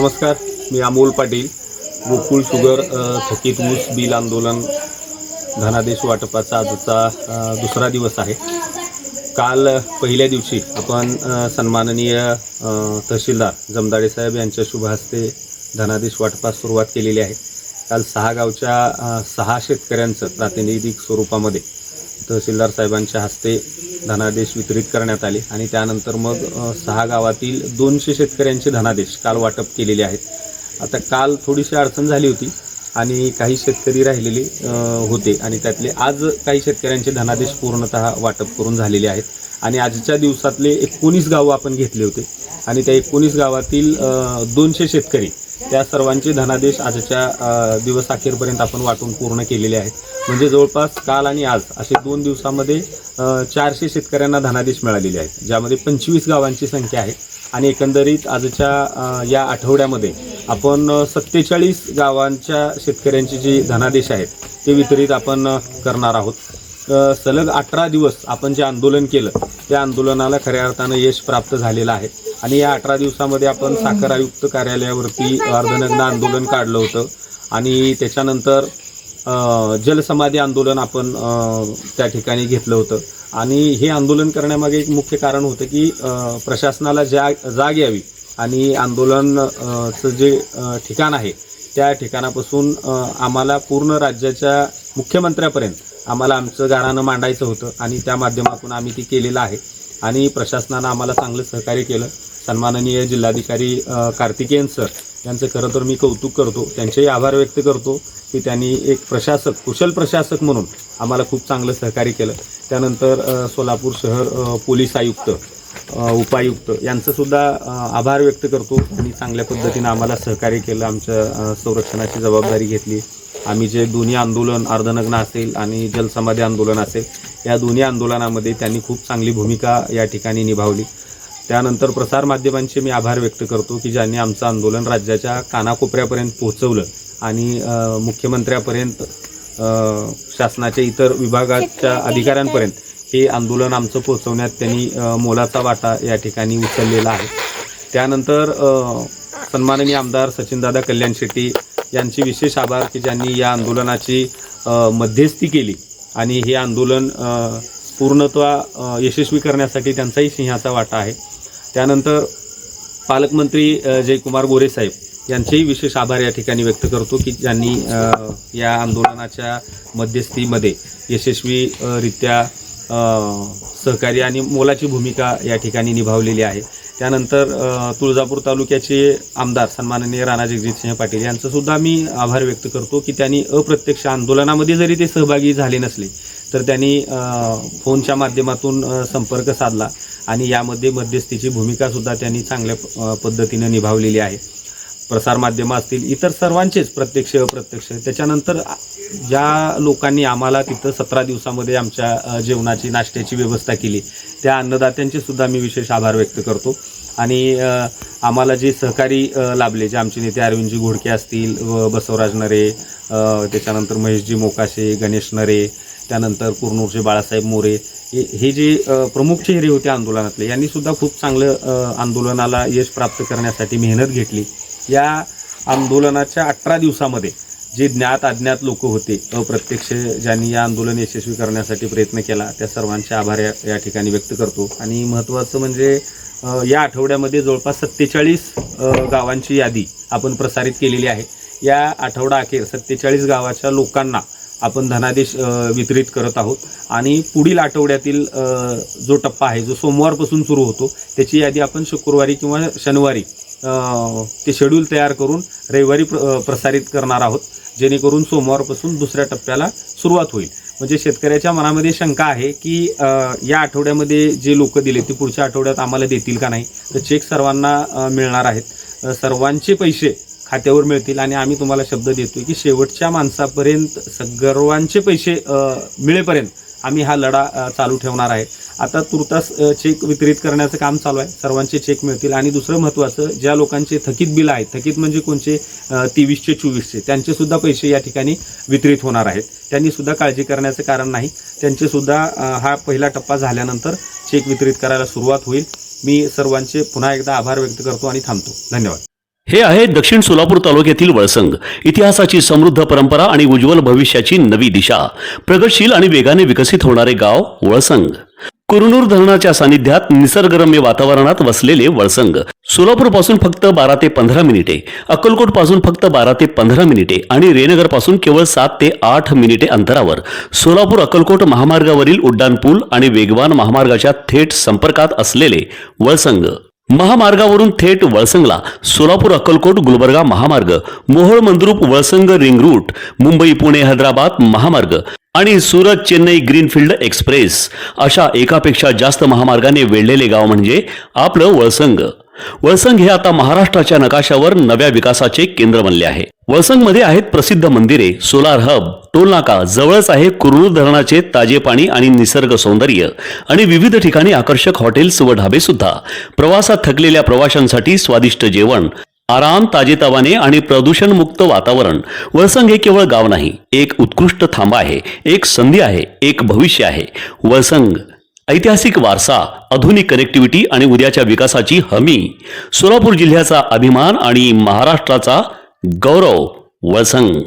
नमस्कार, मी अमोल पाटील. गोकुळ शुगर थकीत ऊस बिल आंदोलन धनादेश वाटपाचा आजचा दुसरा दिवस आहे. काल पहिल्या दिवशी आपण सन्माननीय तहसीलदार जमदाडे साहेब यांच्या शुभ हस्ते धनादेश वाटपास सुरुवात केलेली आहे. काल 6 गावच्या 6 शेतकऱ्यांचं प्रातिनिधिक स्वरूपामध्ये तहसीलदार साहेबांच्या हस्ते धनादेश वितरित करण्यात आले आणि त्यानंतर मग 6 गावातील 200 शेतकऱ्यांचे धनादेश काल वाटप केलेले आहेत. आता काल थोडीशी अडचण झाली होती आणि काही शेतकरी राहिलेले होते आणि त्यातले आज काही शेतकऱ्यांचे धनादेश पूर्णतः वाटप करून झालेले आहेत आणि आजच्या दिवसातले 19 गावं आपण घेतले होते आणि त्या 19 गावातील 200 शेतकरी त्या सर्वांचे धनादेश आजच्या दिवस अखेरपर्यंत आपण वाटून पूर्ण केलेले आहेत. म्हणजे जवळपास काल आणि आज असे 2 दिवसामध्ये 400 शेतकऱ्यांना धनादेश मिळालेले आहेत, ज्यामध्ये 25 गावांची संख्या आहे आणि एकंदरीत आजच्या या आठवड्यामध्ये आपण 47 गावांच्या शेतकऱ्यांचे जे धनादेश आहेत ते वितरित आपण करणार आहोत. सलग 18 दिवस आपण जे आंदोलन केलं त्या आंदोलनाला खऱ्या अर्थानं यश प्राप्त झालेलं आहे आणि या 18 दिवसामध्ये आपण साखर आयुक्त कार्यालयावरती अर्धनग्न आंदोलन काढलं होतं आणि त्याच्यानंतर जलसमाधी आंदोलन आपण त्या ठिकाणी घेतलं होतं आणि हे आंदोलन करण्यामागे एक मुख्य कारण होतं की प्रशासनाला जाग यावी आणि आंदोलनचं जे ठिकाण आहे त्या ठिकाणापासून आम्हाला पूर्ण राज्याच्या मुख्यमंत्र्यापर्यंत आम्हाला आमचं गाऱ्हाणं मांडायचं होतं आणि त्या माध्यमातून आम्ही ती केलेलं आहे आणि प्रशासनानं आम्हाला चांगलं सहकार्य केलं. सन्माननीय जिल्हाधिकारी कार्तिकेयन सर यांचं खरं तर मी कौतुक करतो, त्यांचेही आभार व्यक्त करतो की त्यांनी एक प्रशासक कुशल प्रशासक म्हणून आम्हाला खूप चांगलं सहकार्य केलं. त्यानंतर सोलापूर शहर पोलीस आयुक्त उपायुक्त यांचंसुद्धा आभार व्यक्त करतो आणि चांगल्या पद्धतीनं आम्हाला सहकार्य केलं, आमच्या संरक्षणाची जबाबदारी घेतली. आम्ही जे दोन्ही आंदोलन अर्धनग्न असेल आणि जलसमाधी आंदोलन असेल या दोन्ही आंदोलनामध्ये त्यांनी खूप चांगली भूमिका या ठिकाणी निभावली. त्यानंतर प्रसारमाध्यमांचे मी आभार व्यक्त करतो की ज्यांनी आमचं आंदोलन राज्याच्या कानाकोपऱ्यापर्यंत पोहोचवलं आणि मुख्यमंत्र्यापर्यंत शासनाच्या इतर विभागाच्या अधिकाऱ्यांपर्यंत हे आंदोलन आमचं पोहोचवण्यात त्यांनी मोलाचा वाटा या ठिकाणी उचललेला आहे. त्यानंतर सन्माननीय आमदार सचिनदादा कल्याण शेट्टी यांची विशेष आभार की ज्यांनी या आंदोलनाची मध्यस्थी केली आणि हे आंदोलन पूर्णतः यशस्वी करण्यासाठी त्यांचाही सिंहाचा वाटा आहे. त्यानंतर पालकमंत्री जयकुमार गोरे साहेब यांचेही विशेष आभार या ठिकाणी व्यक्त करतो की ज्यांनी या आंदोलनाच्या मध्यस्थीमध्ये यशस्वीरित्या सहकार्य आणि मोलाची भूमिका या ठिकाणी निभावलेली आहे. त्यानंतर तुळजापूर तालुक्याचे आमदार सन्माननीय राणा जगजितसिंह पाटील यांचंसुद्धा मी आभार व्यक्त करतो की त्यांनी अप्रत्यक्ष आंदोलनामध्ये जरी ते सहभागी झाले नसले तर त्यांनी फोनच्या माध्यमातून संपर्क साधला आणि यामध्ये मध्यस्थीची भूमिकासुद्धा त्यांनी चांगल्या पद्धतीनं निभावलेली आहे. प्रसारमाध्यमं असतील इतर सर्वांचेच प्रत्यक्ष अप्रत्यक्ष. त्याच्यानंतर ज्या लोकांनी आम्हाला तिथं 17 दिवसामध्ये आमच्या जेवणाची नाश्त्याची व्यवस्था केली त्या अन्नदात्यांचेसुद्धा मी विशेष आभार व्यक्त करतो आणि आम्हाला जे सहकारी लाभले जे आमचे नेते अरविंदजी घोडके असतील व बसवराज नरे, त्याच्यानंतर महेशजी मोकाशे, गणेश नरे, त्यानंतर कुरनूरचे बाळासाहेब मोरे हे जे प्रमुख चेहरे होते आंदोलनातले यांनीसुद्धा खूप चांगलं आंदोलनाला यश प्राप्त करण्यासाठी मेहनत घेतली. या आंदोलनाच्या 18 दिवसामध्ये जे ज्ञात अज्ञात लोक होते अप्रत्यक्ष ज्यांनी या आंदोलन यशस्वी करण्यासाठी प्रयत्न केला त्या सर्वांचे आभार या ठिकाणी व्यक्त करतो. आणि महत्त्वाचं म्हणजे या आठवड्यामध्ये जवळपास 47 गावांची यादी आपण प्रसारित केलेली आहे. या आठवडा अखेर 47 गावाच्या लोकांना आपण धनादेश वितरित करत आहोत आणि पुढील आठवड्यातील जो टप्पा आहे जो सोमवारपासून सुरू होतो त्याची यादी आपण शुक्रवारी किंवा शनिवारी ते शेड्यूल तयार करून रविवारी प्रसारित करणार आहोत, जेणेकरून सोमवारपासून दुसऱ्या टप्प्याला सुरुवात होईल. म्हणजे शेतकऱ्याच्या मनामध्ये शंका आहे की या आठवड्यामध्ये जे लोक दिले ते पुढच्या आठवड्यात आम्हाला देतील का नाही. तर चेक सर्वांना मिळणार आहेत, सर्वांचे पैसे खात्यावर मिळतील आणि आम्ही तुम्हाला शब्द देतो की शेवटच्या माणसापर्यंत सर्वांचे पैसे मिळेपर्यंत आम्ही हा लढा चालू ठेवणार आहे. आता तुर्तास चेक वितरित करण्याचं काम चालू आहे, सर्वांचे चेक मिळतील. आणि दुसरं महत्त्वाचं ज्या लोकांचे थकीत बिल आहेत, थकीत म्हणजे कोणचे 23चे 24चे त्यांचेसुद्धा पैसे या ठिकाणी वितरित होणार आहेत. त्यांनीसुद्धा काळजी करण्याचं कारण नाही, त्यांचेसुद्धा हा पहिला टप्पा झाल्यानंतर चेक वितरित करायला सुरुवात होईल. मी सर्वांचे पुन्हा एकदा आभार व्यक्त करतो आणि थांबतो. धन्यवाद. हे आहे दक्षिण सोलापूर तालुक्यातील वळसंग. इतिहासाची समृद्ध परंपरा आणि उज्ज्वल भविष्याची नवी दिशा. प्रगतशील आणि वेगाने विकसित होणारे गाव वळसंग. कुरनूर धरणाच्या सानिध्यात निसर्गरम्य वातावरणात वसलेले वळसंग. सोलापूर पासून फक्त 12 ते 15 मिनिटे, अक्कलकोट पासून फक्त 12 ते 15 मिनिटे आणि रेणनगर पासून केवळ 7 ते 8 मिनिटे अंतरावर सोलापूर अक्कलकोट महामार्गावरील उड्डाणपूल आणि वेगवान महामार्गाच्या थेट संपर्कात असलेले वळसंग. महामार्गावरून थेट वळसंगला सोलापूर अक्कलकोट गुलबर्गा महामार्ग, मोहोळ मंद्रुप वळसंग रिंग रूट, मुंबई पुणे हैदराबाद महामार्ग आणि सुरत चेन्नई ग्रीनफील्ड एक्सप्रेस अशा एकापेक्षा जास्त महामार्गाने वेढलेले गाव म्हणजे आपलं वळसंग. वळसंग हे आता महाराष्ट्राच्या नकाशावर नव्या विकासाचे केंद्र बनले आहे. वळसंगमध्ये आहेत प्रसिद्ध मंदिरे, सोलार हब, टोलनाका, जवळच आहे कुरनूर धरणाचे ताजे पाणी आणि निसर्ग सौंदर्य आणि विविध ठिकाणी आकर्षक हॉटेल्स व ढाबे सुद्धा. प्रवासात थकलेल्या प्रवाशांसाठी स्वादिष्ट जेवण, आराम, ताजेतवाने आणि प्रदूषणमुक्त वातावरण. वळसंग हे केवळ गाव नाही, एक उत्कृष्ट थांबा आहे, एक संधी आहे, एक भविष्य आहे. वळसंग ऐतिहासिक वारसा, आधुनिक कनेक्टिव्हिटी आणि उद्याच्या विकासाची हमी. सोलापूर जिल्ह्याचा अभिमान आणि महाराष्ट्राचा गौरव. वळसंग.